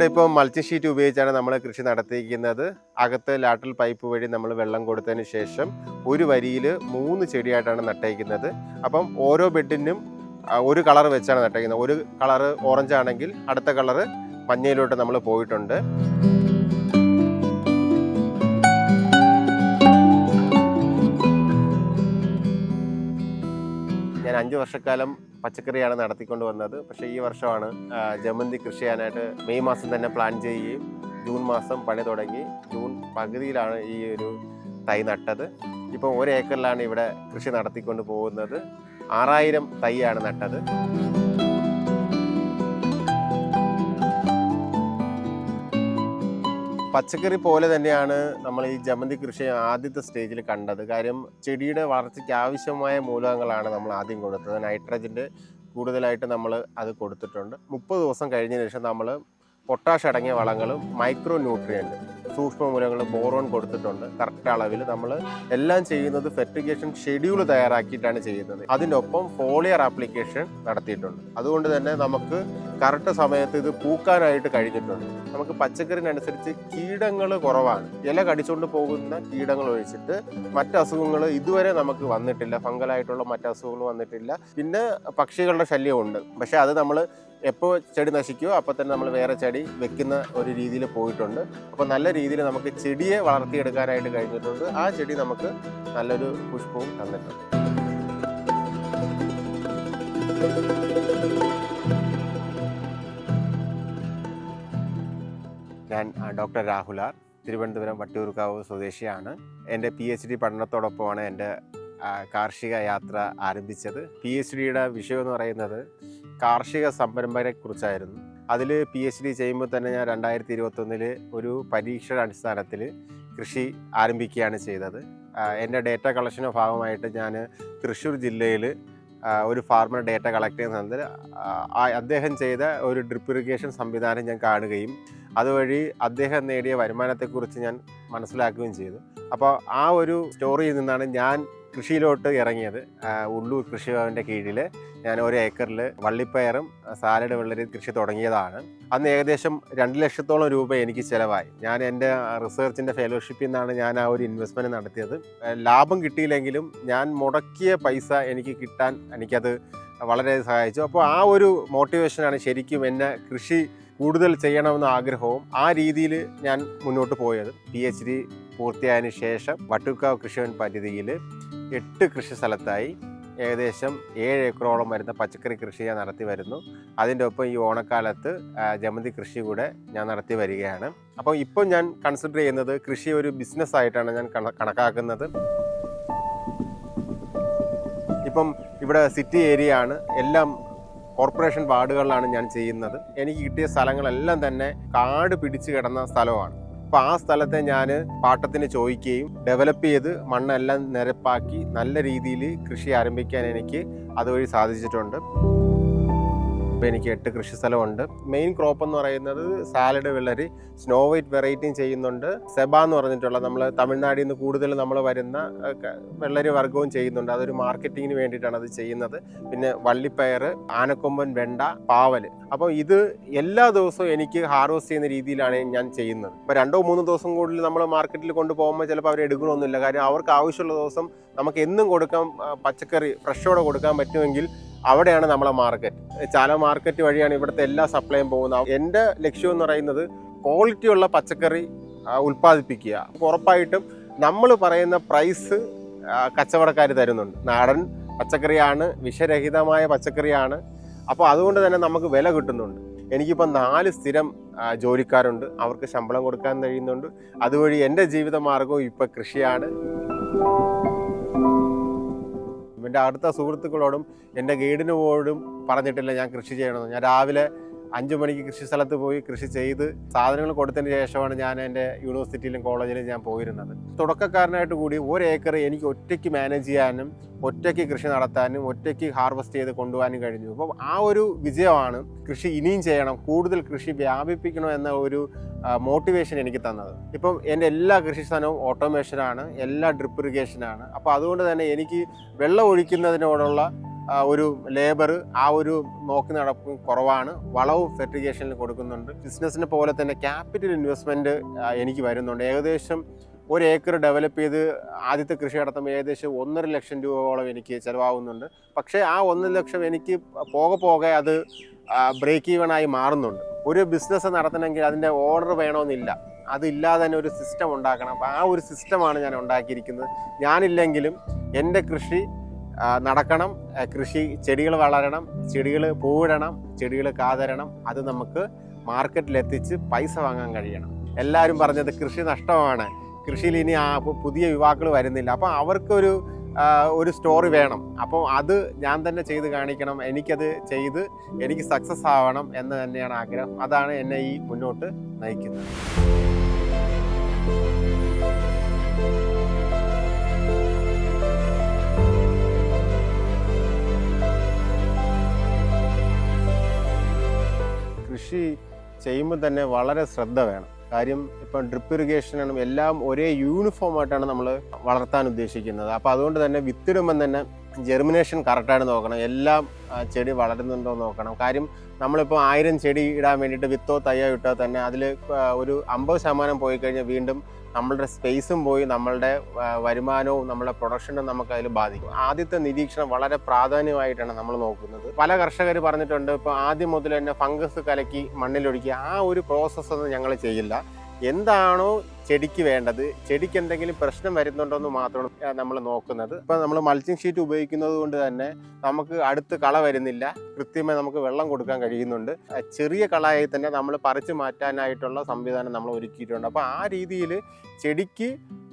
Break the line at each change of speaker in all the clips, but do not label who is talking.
ഇവിടെ ഇപ്പോൾ multi sheet ഉപയോഗിച്ചാണ് നമ്മൾ കൃഷി നടത്തിയിരിക്കുന്നത്. അകത്ത് ലാറ്ററൽ പൈപ്പ് വഴി നമ്മൾ വെള്ളം കൊടുത്തതിന് ശേഷം ഒരു വരിയിൽ 3 ചെടിയായിട്ടാണ് നട്ടേക്കുന്നത്. അപ്പം ഓരോ ബെഡിനും ഒരു കളർ വെച്ചാണ് നട്ടേക്കുന്നത്. ഒരു കളറ് ഓറഞ്ച് ആണെങ്കിൽ അടുത്ത കളറ് മഞ്ഞയിലോട്ട് നമ്മൾ പോയിട്ടുണ്ട്. ഞാൻ 5 വർഷക്കാലം പച്ചക്കറിയാണ് നടത്തിക്കൊണ്ട് വന്നത്. പക്ഷേ ഈ വർഷമാണ് ജമന്തി കൃഷി ചെയ്യാനായിട്ട് മെയ് മാസം തന്നെ പ്ലാൻ ചെയ്യുകയും ജൂൺ മാസം പണി തുടങ്ങി ജൂൺ പകുതിയിലാണ് ഈ ഒരു തൈ നട്ടത്. ഇപ്പോൾ 1 ഏക്കറിലാണ് ഇവിടെ കൃഷി നടത്തിക്കൊണ്ട് പോകുന്നത്. 6000 തൈയാണ് നട്ടത്. പച്ചക്കറി പോലെ തന്നെയാണ് നമ്മൾ ഈ ജമന്തി കൃഷി ആദ്യത്തെ സ്റ്റേജിൽ കണ്ടത്. കാര്യം ചെടിയുടെ വളർച്ചയ്ക്ക് ആവശ്യമായ മൂലകങ്ങളാണ് നമ്മൾ ആദ്യം കൊടുത്തത്. നൈട്രജൻ്റെ കൂടുതലായിട്ട് നമ്മൾ അത് കൊടുത്തിട്ടുണ്ട്. 30 ദിവസം കഴിഞ്ഞതിന് ശേഷം നമ്മൾ പൊട്ടാഷ് അടങ്ങിയ വളങ്ങളും മൈക്രോ ന്യൂട്രിയൻറ്റ് സൂക്ഷ്മ മൂലകങ്ങൾ ബോറോൺ കൊടുത്തിട്ടുണ്ട്. കറക്റ്റ് അളവിൽ നമ്മൾ എല്ലാം ചെയ്യുന്നത് ഫെർട്ടിഗേഷൻ ഷെഡ്യൂൾ തയ്യാറാക്കിയിട്ടാണ് ചെയ്യുന്നത്. അതിനൊപ്പം ഫോളിയർ ആപ്ലിക്കേഷൻ നടത്തിയിട്ടുണ്ട്. അതുകൊണ്ട് തന്നെ നമുക്ക് കറക്റ്റ് സമയത്ത് ഇത് പൂക്കാനായിട്ട് കഴിഞ്ഞിട്ടുണ്ട്. നമുക്ക് പച്ചക്കറിനനുസരിച്ച് കീടങ്ങൾ കുറവാണ്. ഇല കടിച്ചുകൊണ്ട് പോകുന്ന കീടങ്ങൾ ഒഴിച്ചിട്ട് മറ്റസുഖങ്ങൾ ഇതുവരെ നമുക്ക് വന്നിട്ടില്ല. ഫംഗലായിട്ടുള്ള മറ്റസുഖങ്ങൾ വന്നിട്ടില്ല. പിന്നെ പക്ഷികളുടെ ശല്യമുണ്ട്. പക്ഷേ അത് നമ്മൾ എപ്പോൾ ചെടി നശിക്കുമോ അപ്പോൾ തന്നെ നമ്മൾ വേറെ ചെടി വെക്കുന്ന ഒരു രീതിയിൽ പോയിട്ടുണ്ട്. അപ്പോൾ നല്ല രീതിയിൽ നമുക്ക് ചെടിയെ വളർത്തിയെടുക്കാനായിട്ട് കഴിഞ്ഞിട്ടുണ്ട്. ആ ചെടി നമുക്ക് നല്ലൊരു പുഷ്പവും തന്നിട്ടുണ്ട്. ഞാൻ ഡോക്ടർ രാഹുലാർ, തിരുവനന്തപുരം വട്ടിയൂർക്കാവ് സ്വദേശിയാണ്. എൻ്റെ PhD പഠനത്തോടൊപ്പമാണ് എൻ്റെ കാർഷിക യാത്ര ആരംഭിച്ചത്. PhDയുടെ വിഷയം എന്ന് പറയുന്നത് കാർഷിക സംരംഭരെക്കുറിച്ചായിരുന്നു. അതിൽ PhD ചെയ്യുമ്പോൾ തന്നെ ഞാൻ 2021 ഒരു പരീക്ഷയുടെ അടിസ്ഥാനത്തിൽ കൃഷി ആരംഭിക്കുകയാണ് ചെയ്തത്. എൻ്റെ ഡേറ്റ കളക്ഷൻ്റെ ഭാഗമായിട്ട് ഞാൻ തൃശ്ശൂർ ജില്ലയിൽ ഒരു ഫാർമർ ഡേറ്റ കളക്ട് ചെയ്യുന്നത് അദ്ദേഹം ചെയ്ത ഒരു ഡ്രിപ്പ് ഇറിഗേഷൻ സംവിധാനം ഞാൻ കാണുകയും അതുവഴി അദ്ദേഹം നേടിയ വരുമാനത്തെക്കുറിച്ച് ഞാൻ മനസ്സിലാക്കുകയും ചെയ്തു. അപ്പോൾ ആ ഒരു സ്റ്റോറിയിൽ നിന്നാണ് ഞാൻ കൃഷിയിലോട്ട് ഇറങ്ങിയത്. ഉള്ളൂർ കൃഷിഭവൻ്റെ കീഴിൽ ഞാൻ 1 ഏക്കറിൽ വള്ളിപ്പയറും സാലഡ് വെള്ളരി കൃഷി തുടങ്ങിയതാണ്. അന്ന് ഏകദേശം 2 ലക്ഷത്തോളം രൂപ എനിക്ക് ചിലവായി. ഞാൻ എൻ്റെ റിസർച്ചിൻ്റെ ഫെലോഷിപ്പിൽ നിന്നാണ് ഞാൻ ആ ഒരു ഇൻവെസ്റ്റ്മെൻറ്റ് നടത്തിയത്. ലാഭം കിട്ടിയില്ലെങ്കിലും ഞാൻ മുടക്കിയ പൈസ എനിക്ക് കിട്ടാൻ എനിക്കത് വളരെ സഹായിച്ചു. അപ്പോൾ ആ ഒരു മോട്ടിവേഷനാണ് ശരിക്കും എന്നെ കൃഷി കൂടുതൽ ചെയ്യണമെന്ന ആഗ്രഹവും ആ രീതിയിൽ ഞാൻ മുന്നോട്ട് പോയത്. PhD പൂർത്തിയായതിനു ശേഷം വട്ടിയൂർക്കാവ് കൃഷിഭവൻ പരിധിയിൽ 8 കൃഷി സ്ഥലത്തായി ഏകദേശം 7 ഏക്കറോളം വരുന്ന പച്ചക്കറി കൃഷി ഞാൻ നടത്തി വരുന്നു. അതിൻ്റെ ഒപ്പം ഈ ഓണക്കാലത്ത് ജമന്തി കൃഷി കൂടെ ഞാൻ നടത്തി വരികയാണ്. അപ്പോൾ ഇപ്പോൾ ഞാൻ കൺസിഡർ ചെയ്യുന്നത് കൃഷി ഒരു ബിസിനസ്സായിട്ടാണ് ഞാൻ കണക്കാക്കുന്നത്. ഇപ്പം ഇവിടെ സിറ്റി ഏരിയ ആണ്, എല്ലാം കോർപ്പറേഷൻ വാർഡുകളിലാണ് ഞാൻ ചെയ്യുന്നത്. എനിക്ക് കിട്ടിയ സ്ഥലങ്ങളെല്ലാം തന്നെ കാട് പിടിച്ച് കിടന്ന സ്ഥലമാണ്. അപ്പോൾ ആ സ്ഥലത്തെ ഞാൻ പാട്ടത്തിന് ചോദിക്കുകയും ഡെവലപ്പ് ചെയ്ത് മണ്ണെല്ലാം നിരപ്പാക്കി നല്ല രീതിയിൽ കൃഷി ആരംഭിക്കാൻ എനിക്ക് അതുവഴി സാധിച്ചിട്ടുണ്ട്. ഇപ്പോൾ എനിക്ക് 8 കൃഷി സ്ഥലമുണ്ട്. മെയിൻ ക്രോപ്പ് എന്ന് പറയുന്നത് സാലഡ് വെള്ളരി, സ്നോ വൈറ്റ് വെറൈറ്റിയും ചെയ്യുന്നുണ്ട്. സെബ എന്ന് പറഞ്ഞിട്ടുള്ള നമ്മൾ തമിഴ്നാട്ടിൽ നിന്ന് കൂടുതൽ നമ്മൾ വരുന്ന വെള്ളരി വർഗവും ചെയ്യുന്നുണ്ട്. അതൊരു മാർക്കറ്റിങ്ങിന് വേണ്ടിയിട്ടാണ് അത് ചെയ്യുന്നത്. പിന്നെ വള്ളിപ്പയർ, ആനക്കൊമ്പൻ, വെണ്ട, പാവൽ. അപ്പോൾ ഇത് എല്ലാ ദിവസവും എനിക്ക് ഹാർവെസ്റ്റ് ചെയ്യുന്ന രീതിയിലാണ് ഞാൻ ചെയ്യുന്നത്. ഇപ്പോൾ 2-3 ദിവസം കൂടുതൽ നമ്മൾ മാർക്കറ്റിൽ കൊണ്ടുപോകുമ്പോൾ ചിലപ്പോൾ അവർ എടുക്കണമെന്നില്ല. കാര്യം അവർക്ക് ആവശ്യമുള്ള ദിവസം നമുക്ക് എന്നും കൊടുക്കാൻ പച്ചക്കറി ഫ്രഷോടെ കൊടുക്കാൻ പറ്റുമെങ്കിൽ അവിടെയാണ് നമ്മളെ മാർക്കറ്റ്. ചാല മാർക്കറ്റ് വഴിയാണ് ഇവിടുത്തെ എല്ലാ സപ്ലൈയും പോകുന്നത്. എൻ്റെ ലക്ഷ്യം എന്ന് പറയുന്നത് ക്വാളിറ്റിയുള്ള പച്ചക്കറി ഉൽപ്പാദിപ്പിക്കുക. ഉറപ്പായിട്ടും നമ്മൾ പറയുന്ന പ്രൈസ് കച്ചവടക്കാർ തരുന്നുണ്ട്. നാടൻ പച്ചക്കറിയാണ്, വിഷരഹിതമായ പച്ചക്കറിയാണ്. അപ്പോൾ അതുകൊണ്ട് തന്നെ നമുക്ക് വില കിട്ടുന്നുണ്ട്. എനിക്കിപ്പോൾ 4 സ്ഥിരം ജോലിക്കാരുണ്ട്. അവർക്ക് ശമ്പളം കൊടുക്കാൻ കഴിയുന്നുണ്ട്. അതുവഴി എൻ്റെ ജീവിത മാർഗവും ഇപ്പോൾ കൃഷിയാണ്. എൻ്റെ അടുത്ത സുഹൃത്തുക്കളോടും എൻ്റെ ഗൈഡിനോടും പറഞ്ഞിട്ടില്ല ഞാൻ കൃഷി ചെയ്യണമെന്ന്. ഞാൻ രാവിലെ 5 മണിക്ക് കൃഷി സ്ഥലത്ത് പോയി കൃഷി ചെയ്ത് സാധനങ്ങൾ കൊടുത്തതിന് ശേഷമാണ് ഞാൻ എൻ്റെ യൂണിവേഴ്സിറ്റിയിലും കോളേജിലും ഞാൻ പോയിരുന്നത്. തുടക്കക്കാരനായിട്ട് കൂടി 1 ഏക്കർ എനിക്ക് ഒറ്റയ്ക്ക് മാനേജ് ചെയ്യാനും ഒറ്റയ്ക്ക് കൃഷി നടത്താനും ഒറ്റയ്ക്ക് ഹാർവെസ്റ്റ് ചെയ്ത് കൊണ്ടുപോകാനും കഴിഞ്ഞു. അപ്പം ആ ഒരു വിജയമാണ് കൃഷി ഇനിയും ചെയ്യണം, കൂടുതൽ കൃഷി വ്യാപിപ്പിക്കണം എന്ന ഒരു മോട്ടിവേഷൻ എനിക്ക് തന്നത്. ഇപ്പം എൻ്റെ എല്ലാ കൃഷി സ്ഥലവും ഓട്ടോമേഷനാണ്, എല്ലാ ഡ്രിപ്പ് ഇറിഗേഷനാണ്. അപ്പോൾ അതുകൊണ്ട് തന്നെ എനിക്ക് വെള്ളം ഒഴിക്കുന്നതിനോടുള്ള ഒരു ലേബർ ആ ഒരു നോക്കി നടപ്പും കുറവാണ്. വളവും ഫെർട്ടിഗേഷനിൽ കൊടുക്കുന്നുണ്ട്. ബിസിനസ്സിനെ പോലെ തന്നെ ക്യാപിറ്റൽ ഇൻവെസ്റ്റ്മെൻറ്റ് എനിക്ക് വരുന്നുണ്ട്. ഏകദേശം 1 ഏക്കർ ഡെവലപ്പ് ചെയ്ത് ആദ്യത്തെ കൃഷി നടത്തുമ്പോൾ ഏകദേശം 1.5 ലക്ഷം രൂപയോളം എനിക്ക് ചിലവാകുന്നുണ്ട്. പക്ഷേ ആ 1 ലക്ഷം എനിക്ക് പോകെ അത് ബ്രേക്ക് ഈവണായി മാറുന്നുണ്ട്. ഒരു ബിസിനസ് നടത്തണമെങ്കിൽ അതിൻ്റെ ഓർഡർ വേണമെന്നില്ല, അതില്ലാതെ തന്നെ ഒരു സിസ്റ്റം ഉണ്ടാക്കണം. അപ്പോൾ ആ ഒരു സിസ്റ്റമാണ് ഞാൻ ഉണ്ടാക്കിയിരിക്കുന്നത്. ഞാനില്ലെങ്കിലും എൻ്റെ കൃഷി നടക്കണം, ചെടികൾ വളരണം, ചെടികൾ പൂവിടണം, ചെടികൾ കാതരണം, അത് നമുക്ക് മാർക്കറ്റിലെത്തിച്ച് പൈസ വാങ്ങാൻ കഴിയണം. എല്ലാവരും പറഞ്ഞത് കൃഷി നഷ്ടമാണ്, കൃഷിയിൽ ഇനി പുതിയ യുവാക്കൾ വരുന്നില്ല. അപ്പോൾ അവർക്കൊരു സ്റ്റോറി വേണം. അപ്പോൾ അത് ഞാൻ തന്നെ ചെയ്ത് കാണിക്കണം, എനിക്കത് ചെയ്ത് എനിക്ക് സക്സസ് ആവണം എന്ന് തന്നെയാണ് ആഗ്രഹം. അതാണ് എന്നെ ഈ മുന്നോട്ട് നയിക്കുന്നത്. കൃഷി ചെയ്യുമ്പോൾ തന്നെ വളരെ ശ്രദ്ധ വേണം. കാര്യം ഇപ്പം ഡ്രിപ്പ് ഇറിഗേഷനാണ്, എല്ലാം ഒരേ യൂണിഫോമായിട്ടാണ് നമ്മൾ വളർത്താൻ ഉദ്ദേശിക്കുന്നത്. അപ്പോൾ അതുകൊണ്ട് തന്നെ വിത്തിടുമ്പം തന്നെ ജെർമിനേഷൻ കറക്റ്റായിട്ട് നോക്കണം, എല്ലാം ചെടി വളരുന്നുണ്ടോ നോക്കണം. കാര്യം നമ്മളിപ്പോൾ 1000 ചെടി ഇടാൻ വേണ്ടിയിട്ട് വിത്തോ തയ്യോ ഇട്ടാൽ തന്നെ അതിൽ ഒരു 50% പോയി കഴിഞ്ഞാൽ വീണ്ടും നമ്മളുടെ സ്പേസും പോയി, നമ്മളുടെ വരുമാനവും നമ്മളുടെ പ്രൊഡക്ഷനും നമുക്ക് അതിൽ ബാധിക്കും. ആദ്യത്തെ നിരീക്ഷണം വളരെ പ്രാധാന്യമായിട്ടാണ് നമ്മൾ നോക്കുന്നത്. പല കർഷകർ പറഞ്ഞിട്ടുണ്ട്, ഇപ്പോൾ ആദ്യം മുതൽ തന്നെ ഫംഗസ് കലക്കി മണ്ണിലൊഴിക്കുക, ആ ഒരു പ്രോസസ്സൊന്നും ഞങ്ങൾ ചെയ്യില്ല. എന്താണോ ചെടിക്ക് വേണ്ടത്, ചെടിക്ക് എന്തെങ്കിലും പ്രശ്നം വരുന്നുണ്ടോ എന്ന് മാത്രമാണ് നമ്മൾ നോക്കുന്നത്. ഇപ്പം നമ്മൾ മൾച്ചിങ് ഷീറ്റ് ഉപയോഗിക്കുന്നത് കൊണ്ട് തന്നെ നമുക്ക് അടുത്ത് കള വരുന്നില്ല, കൃത്യമായി നമുക്ക് വെള്ളം കൊടുക്കാൻ കഴിയുന്നുണ്ട്. ചെറിയ കളയായി തന്നെ നമ്മൾ പറിച്ചു മാറ്റാനായിട്ടുള്ള സംവിധാനം നമ്മൾ ഒരുക്കിയിട്ടുണ്ട്. അപ്പോൾ ആ രീതിയിൽ ചെടിക്ക്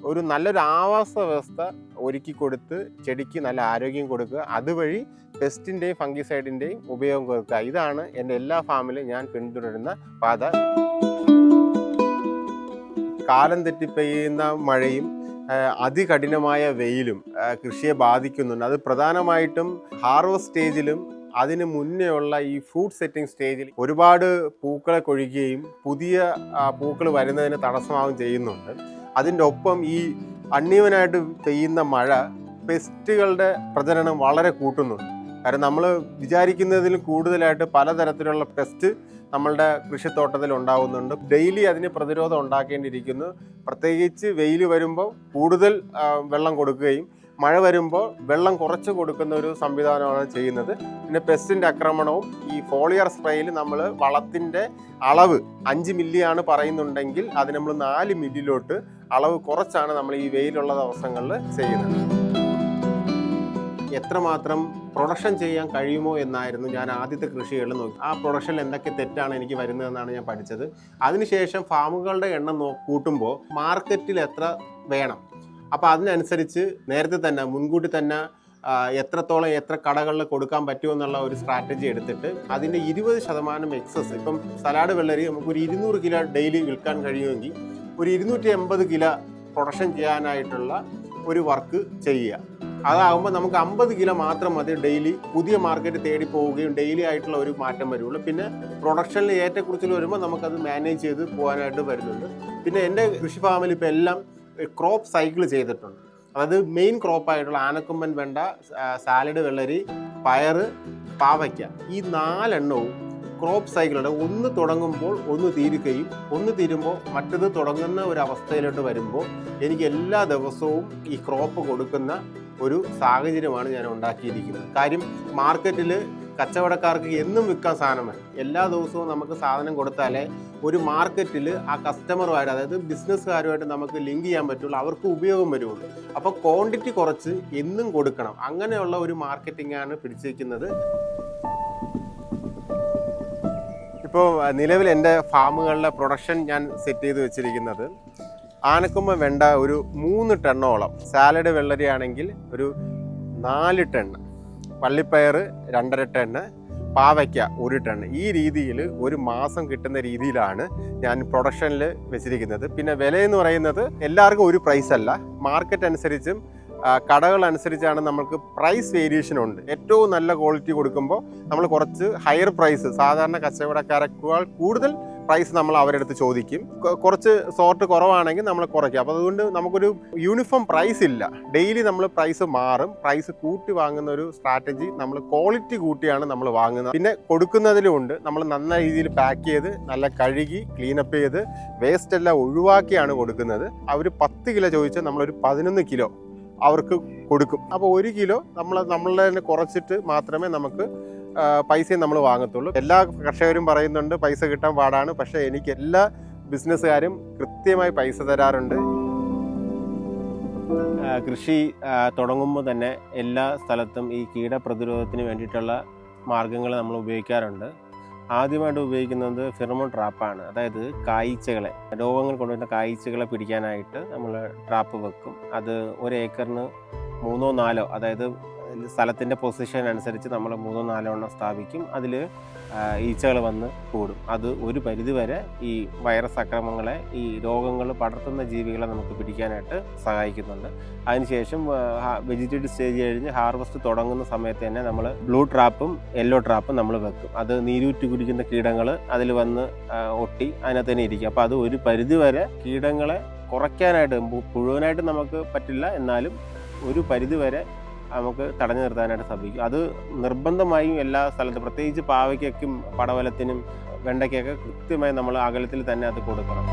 ഒരു നല്ലൊരു ആവാസ വ്യവസ്ഥ ഒരുക്കി കൊടുത്ത് ചെടിക്ക് നല്ല ആരോഗ്യം കൊടുക്കുക, അതുവഴി പെസ്റ്റിൻ്റെയും ഫംഗിസൈഡിൻ്റെയും ഉപയോഗം കൊടുക്കുക. ഇതാണ് എൻ്റെ എല്ലാ ഫാമിലും ഞാൻ പിന്തുടരുന്ന പാത. കാലം തെറ്റി പെയ്യുന്ന മഴയും അതികഠിനമായ വെയിലും കൃഷിയെ ബാധിക്കുന്നുണ്ട്. അത് പ്രധാനമായിട്ടും ഹാർവസ്റ്റ് സ്റ്റേജിലും അതിന് മുന്നേ ഉള്ള ഈ ഫ്രൂട്ട് സെറ്റിംഗ് സ്റ്റേജിൽ ഒരുപാട് പൂക്കളെ കൊഴിക്കുകയും പുതിയ പൂക്കൾ വരുന്നതിന് തടസ്സമാവുകയും ചെയ്യുന്നുണ്ട്. അതിൻ്റെ ഒപ്പം ഈ അൺഈവനായിട്ട് പെയ്യുന്ന മഴ പെസ്റ്റുകളുടെ പ്രജനനം വളരെ കൂട്ടുന്നുണ്ട്. കാരണം നമ്മൾ വിചാരിക്കുന്നതിലും കൂടുതലായിട്ട് പലതരത്തിലുള്ള പെസ്റ്റ് നമ്മളുടെ കൃഷിത്തോട്ടത്തിൽ ഉണ്ടാകുന്നുണ്ട്. ഡെയിലി അതിന് പ്രതിരോധം ഉണ്ടാക്കേണ്ടിയിരിക്കുന്നു. പ്രത്യേകിച്ച് വെയിൽ വരുമ്പോൾ കൂടുതൽ വെള്ളം കൊടുക്കുകയും മഴ വരുമ്പോൾ വെള്ളം കുറച്ച് കൊടുക്കുന്ന ഒരു സംവിധാനമാണ് ചെയ്യുന്നത്. പിന്നെ പെസ്റ്റിൻ്റെ ആക്രമണവും ഈ ഫോളിയർ സ്പ്രേയിൽ നമ്മൾ വളത്തിൻ്റെ അളവ് 5 മില്ലിയാണ് പറയുന്നുണ്ടെങ്കിൽ അത് നമ്മൾ 4 മില്ലിയിലോട്ട് അളവ് കുറച്ചാണ് നമ്മൾ ഈ വെയിലുള്ള ദിവസങ്ങളിൽ ചെയ്യുന്നത്. എത്രമാത്രം പ്രൊഡക്ഷൻ ചെയ്യാൻ കഴിയുമോ എന്നായിരുന്നു ഞാൻ ആദ്യത്തെ കൃഷികളിൽ നോക്കി. ആ പ്രൊഡക്ഷനിൽ എന്തൊക്കെ തെറ്റാണ് എനിക്ക് വരുന്നതെന്നാണ് ഞാൻ പഠിച്ചത്. അതിനുശേഷം ഫാമുകളുടെ എണ്ണം കൂട്ടുമ്പോൾ മാർക്കറ്റിൽ എത്ര വേണം, അപ്പോൾ അതിനനുസരിച്ച് നേരത്തെ തന്നെ മുൻകൂട്ടി തന്നെ എത്രത്തോളം എത്ര കടകളിൽ കൊടുക്കാൻ പറ്റുമെന്നുള്ള ഒരു സ്ട്രാറ്റജി എടുത്തിട്ട് അതിൻ്റെ 20% എക്സസ്, ഇപ്പം സലാഡ് വെള്ളരി നമുക്കൊരു 200 കിലോ ഡെയിലി വിൽക്കാൻ കഴിയുമെങ്കിൽ ഒരു 280 കിലോ പ്രൊഡക്ഷൻ ചെയ്യാനായിട്ടുള്ള ഒരു വർക്ക് ചെയ്യുക. അതാകുമ്പോൾ നമുക്ക് 50 കിലോ മാത്രം മതി ഡെയിലി പുതിയ മാർക്കറ്റ് തേടി പോവുകയും ഡെയിലി ആയിട്ടുള്ള ഒരു മാറ്റം വരുള്ളൂ. പിന്നെ പ്രൊഡക്ഷനിൽ ഏറ്റക്കുറിച്ചിൽ വരുമ്പോൾ നമുക്കത് മാനേജ് ചെയ്ത് പോകാനായിട്ട് വരുന്നുണ്ട്. പിന്നെ എൻ്റെ കൃഷി ഫാമിൽ ഇപ്പോൾ എല്ലാം ക്രോപ്പ് സൈക്കിൾ ചെയ്തിട്ടുണ്ട്. അതായത് മെയിൻ ക്രോപ്പായിട്ടുള്ള ആനക്കൊമ്പൻ വെണ്ട, സാലഡ് വെള്ളരി, പയറ്, പാവയ്ക്ക, ഈ 4 എണ്ണവും ക്രോപ്പ് സൈക്കിളുണ്ട്. ഒന്ന് തുടങ്ങുമ്പോൾ ഒന്ന് തീരുകയും ഒന്ന് തീരുമ്പോൾ മറ്റത് തുടങ്ങുന്ന ഒരു അവസ്ഥയിലോട്ട് വരുമ്പോൾ എനിക്ക് എല്ലാ ദിവസവും ഈ ക്രോപ്പ് കൊടുക്കുന്ന ഒരു സാഹചര്യമാണ് ഞാൻ ഉണ്ടാക്കിയിരിക്കുന്നത്. കാര്യം മാർക്കറ്റിൽ കച്ചവടക്കാർക്ക് എന്നും വിൽക്കാൻ സാധനം വേണം. എല്ലാ ദിവസവും നമുക്ക് സാധനം കൊടുത്താലേ ഒരു മാർക്കറ്റിൽ ആ കസ്റ്റമറുമായിട്ട്, അതായത് ബിസിനസ്സുകാരുമായിട്ട് നമുക്ക് ലിങ്ക് ചെയ്യാൻ പറ്റുള്ളൂ, അവർക്ക് ഉപയോഗം വരുള്ളൂ. അപ്പോൾ ക്വാണ്ടിറ്റി കുറച്ച് എന്നും കൊടുക്കണം. അങ്ങനെയുള്ള ഒരു മാർക്കറ്റിംഗാണ് പിടിച്ചിരിക്കുന്നത്. ഇപ്പോൾ നിലവിൽ എൻ്റെ ഫാമുകളിലെ പ്രൊഡക്ഷൻ ഞാൻ സെറ്റ് ചെയ്ത് വെച്ചിരിക്കുന്നത് ആനക്കൊമ്പൻ വെണ്ട ഒരു 3 ടണ്ണോളം, സാലഡ് വെള്ളരി ആണെങ്കിൽ ഒരു 4 ടൺ, വള്ളിപ്പയർ 2.5 ടണ്ണ്, പാവയ്ക്ക 1 ടൺ. ഈ രീതിയിൽ ഒരു മാസം കിട്ടുന്ന രീതിയിലാണ് ഞാൻ പ്രൊഡക്ഷനിൽ വെച്ചിരിക്കുന്നത്. പിന്നെ വിലയെന്ന് പറയുന്നത് എല്ലാവർക്കും ഒരു പ്രൈസ് അല്ല, മാർക്കറ്റ് അനുസരിച്ചും കടകൾ അനുസരിച്ചാണ് നമുക്ക് പ്രൈസ് വേരിയേഷൻ ഉണ്ട്. ഏറ്റവും നല്ല ക്വാളിറ്റി കൊടുക്കുമ്പോൾ നമ്മൾ കുറച്ച് ഹയർ പ്രൈസ്, സാധാരണ കച്ചവടക്കാരെക്കാൾ കൂടുതൽ പ്രൈസ് നമ്മൾ അവരുടെ അടുത്ത് ചോദിക്കും. കുറച്ച് സോർട്ട് കുറവാണെങ്കിൽ നമ്മൾ കുറയ്ക്കും. അപ്പോൾ അതുകൊണ്ട് നമുക്കൊരു യൂണിഫോം പ്രൈസ് ഇല്ല. ഡെയിലി നമ്മൾ പ്രൈസ് മാറും. പ്രൈസ് കൂട്ടി വാങ്ങുന്ന ഒരു സ്ട്രാറ്റജി, നമ്മൾ ക്വാളിറ്റി കൂട്ടിയാണ് നമ്മൾ വാങ്ങുന്നത്. പിന്നെ കൊടുക്കുന്നതിലും ഉണ്ട്. നമ്മൾ നന്ന രീതിയിൽ പാക്ക് ചെയ്ത് നല്ല കഴുകി ക്ലീനപ്പ് ചെയ്ത് വേസ്റ്റ് എല്ലാം ഒഴിവാക്കിയാണ് കൊടുക്കുന്നത്. അവർ 10 കിലോ ചോദിച്ചാൽ നമ്മളൊരു 11 കിലോ അവർക്ക് കൊടുക്കും. അപ്പോൾ 1 കിലോ നമ്മളെ തന്നെ കുറച്ചിട്ട് മാത്രമേ നമുക്ക് പൈസയും നമ്മൾ വാങ്ങത്തുള്ളൂ. എല്ലാ കർഷകരും പറയുന്നുണ്ട് പൈസ കിട്ടാൻ പാടാണ്. പക്ഷേ എനിക്ക് എല്ലാ ബിസിനസ്സുകാരും കൃത്യമായി പൈസ തരാറുണ്ട്. കൃഷി തുടങ്ങുമ്പോൾ തന്നെ എല്ലാ സ്ഥലത്തും ഈ കീടപ്രതിരോധത്തിന് വേണ്ടിയിട്ടുള്ള മാർഗ്ഗങ്ങൾ നമ്മൾ ഉപയോഗിക്കാറുണ്ട്. ആദ്യമായിട്ട് ഉപയോഗിക്കുന്നത് ഫെറമോൺ ട്രാപ്പാണ്. അതായത് കായ്ച്ചകളെ, രോഗങ്ങൾ കൊണ്ടുവരുന്ന കായ്ച്ചകളെ പിടിക്കാനായിട്ട് നമ്മൾ ട്രാപ്പ് വെക്കും. അത് 1 ഏക്കറിന് 3-4, അതായത് സ്ഥലത്തിൻ്റെ പൊസിഷൻ അനുസരിച്ച് നമ്മൾ 3-4 എണ്ണം സ്ഥാപിക്കും. അതിൽ ഈച്ചകൾ വന്ന് കൂടും. അത് ഒരു പരിധിവരെ ഈ വൈറസ് ആക്രമണങ്ങളെ, ഈ രോഗങ്ങൾ പടർത്തുന്ന ജീവികളെ നമുക്ക് പിടിക്കാനായിട്ട് സഹായിക്കുന്നുണ്ട്. അതിനുശേഷം വെജിറ്റേറ്റീവ് സ്റ്റേജ് കഴിഞ്ഞ് ഹാർവസ്റ്റ് തുടങ്ങുന്ന സമയത്ത് തന്നെ നമ്മൾ ബ്ലൂ ട്രാപ്പും യെല്ലോ ട്രാപ്പും നമ്മൾ വെക്കും. അത് നീരൂറ്റി കുടിക്കുന്ന കീടങ്ങൾ അതിൽ വന്ന് ഒട്ടി അതിനകത്ത് തന്നെ ഇരിക്കും. അപ്പോൾ അത് ഒരു പരിധിവരെ കീടങ്ങളെ കുറയ്ക്കാനായിട്ട്, മുഴുവനായിട്ട് നമുക്ക് പറ്റില്ല, എന്നാലും ഒരു പരിധിവരെ നമുക്ക് തടഞ്ഞു നിർത്താനായിട്ട് സാധിക്കും. അത് നിർബന്ധമായും എല്ലാ സ്ഥലത്തും, പ്രത്യേകിച്ച് പാവയ്ക്കും പടവലത്തിനും വെണ്ടയ്ക്കൊക്കെ കൃത്യമായി നമ്മൾ അകലത്തിൽ തന്നെ അത് കൊടുക്കണം.